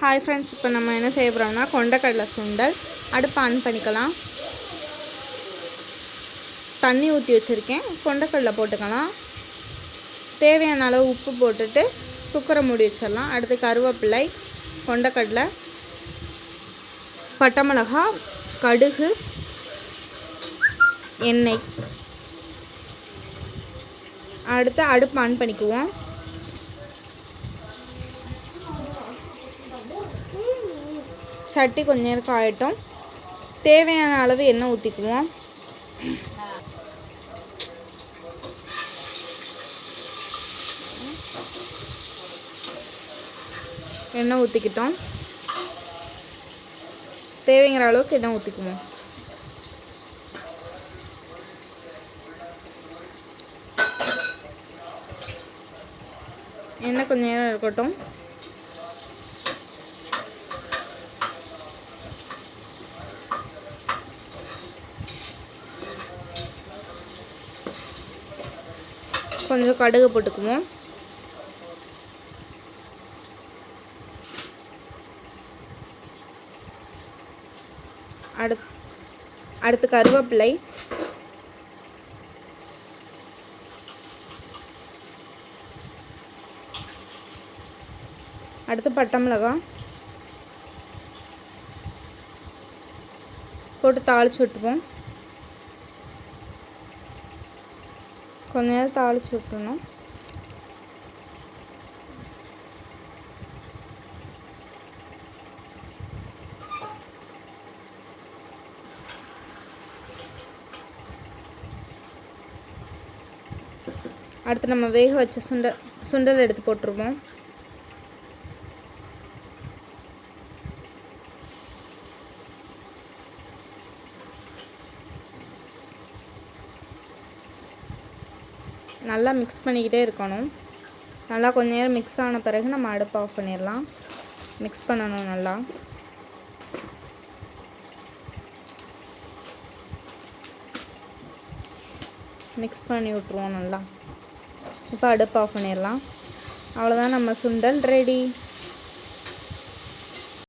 Hi friends, இப்போ நம்ம என்ன செய்ய போகிறோம்னா கொண்டக்கடலை சுண்டல். அடுப்பு ஆன் பண்ணிக்கலாம். தண்ணி ஊற்றி வச்சுருக்கேன். கொண்டக்கடலை போட்டுக்கலாம். தேவையான அளவு உப்பு போட்டுட்டு குக்கரை மூடி வச்சிடலாம். அடுத்து கருவேப்பிலை, கொண்டக்கடலை, பட்டை மிளகா, கடுகு, எண்ணெய். அடுத்து அடுப்பு ஆன் பண்ணிக்குவோம். சட்டி கொஞ்ச நேரம் காயட்டும். தேவையான அளவு எண்ணெய் ஊற்றிக்குவோம். எண்ணெய் ஊற்றிக்கிட்டோம். தேவைங்கிற அளவுக்கு எண்ணெய் ஊற்றிக்குவோம். எண்ணெய் கொஞ்சம் நேரம் இருக்கட்டும். கொஞ்சம் கடுகு போட்டுக்குவோம். அடுத்து கருவேப்பிலை, அடுத்து பட்டை மிளகாய் போட்டு தாளிச்சு விட்டுப்போம். கொஞ்ச நேரம் தாளிச்சு விட்டுணும். அடுத்து நம்ம வேக வச்ச சுண்டல் எடுத்து போட்டுருவோம். நல்லா மிக்ஸ் பண்ணிக்கிட்டே இருக்கணும். நல்லா கொஞ்ச நேரம் மிக்ஸ் ஆன பிறகு நம்ம அடுப்பு ஆஃப் பண்ணிடலாம். மிக்ஸ் பண்ணணும். நல்லா மிக்ஸ் பண்ணி விட்ருவோம். நல்லா இப்போ அடுப்பு ஆஃப் பண்ணிடலாம். அவ்வளோதான், நம்ம சுண்டல் ரெடி.